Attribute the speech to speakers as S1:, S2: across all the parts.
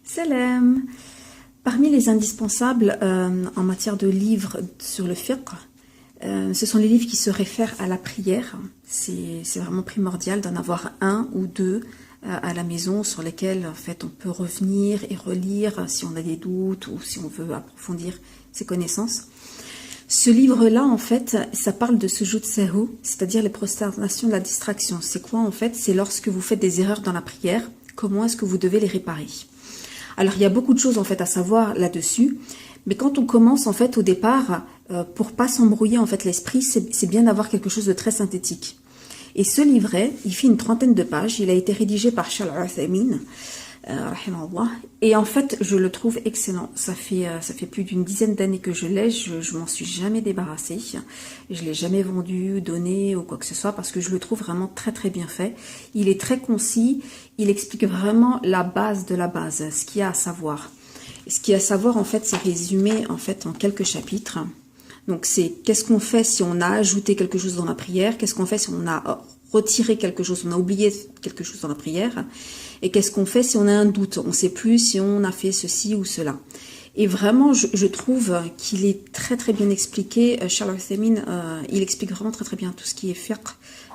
S1: Salam. Parmi les indispensables en matière de livres sur le fiqh, ce sont les livres qui se réfèrent à la prière. C'est vraiment primordial d'en avoir un ou deux à la maison sur lesquels en fait on peut revenir et relire si on a des doutes ou si on veut approfondir ses connaissances. Ce livre-là, en fait, ça parle de sujud sahou, c'est-à-dire les prosternations de la distraction. C'est quoi, en fait? C'est lorsque vous faites des erreurs dans la prière, comment est-ce que vous devez les réparer? Alors, il y a beaucoup de choses, en fait, à savoir là-dessus. Mais quand on commence, en fait, au départ, pour pas s'embrouiller, en fait, l'esprit, c'est bien d'avoir quelque chose de très synthétique. Et ce livret, il fait une trentaine de pages. Il a été rédigé par Sheikh Al-Uthaymin, rahimahullah. Et en fait, je le trouve excellent. Ça fait plus d'une dizaine d'années que je l'ai. Je m'en suis jamais débarrassée. Je l'ai jamais vendu, donné ou quoi que ce soit parce que je le trouve vraiment très très bien fait. Il est très concis. Il explique vraiment la base de la base, ce qu'il y a à savoir. Ce qu'il y a à savoir, en fait, c'est résumé en fait en quelques chapitres. Donc, c'est qu'est-ce qu'on fait si on a ajouté quelque chose dans la prière, qu'est-ce qu'on fait si on a retiré quelque chose, on a oublié quelque chose dans la prière, et qu'est-ce qu'on fait si on a un doute, on ne sait plus si on a fait ceci ou cela. Et vraiment, je trouve qu'il est très très bien expliqué. Sheikh Al-Uthaymin, il explique vraiment très très bien tout ce qui est fiqh.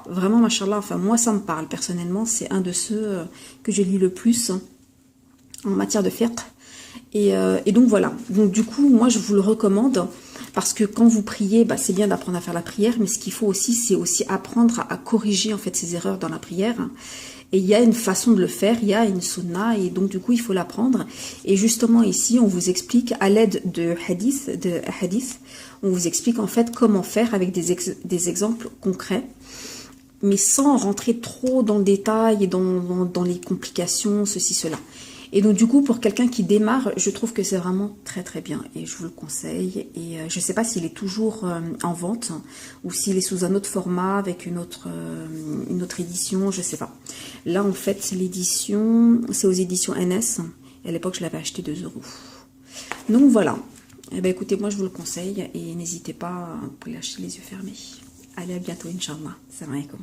S1: Vraiment, machallah, enfin moi ça me parle personnellement, c'est un de ceux que je lis le plus en matière de fiqh. Et donc voilà, donc du coup moi je vous le recommande parce que quand vous priez, bah, c'est bien d'apprendre à faire la prière, mais ce qu'il faut aussi c'est aussi apprendre à corriger en fait ces erreurs dans la prière. Et il y a une façon de le faire, il y a une sunna et donc du coup il faut l'apprendre. Et justement ici on vous explique à l'aide de hadith, on vous explique en fait comment faire avec des exemples concrets, mais sans rentrer trop dans le détail et dans les complications, ceci, cela. Et donc du coup, pour quelqu'un qui démarre, je trouve que c'est vraiment très très bien et je vous le conseille. Et je ne sais pas s'il est toujours en vente ou s'il est sous un autre format avec une autre édition, je ne sais pas. Là en fait, c'est l'édition, c'est aux éditions NS. Et à l'époque, je l'avais acheté 2 €. Donc voilà. Eh ben, écoutez, moi je vous le conseille et n'hésitez pas, vous pouvez l'acheter les yeux fermés. Allez, à bientôt, Inch'Allah. Salam alaikum.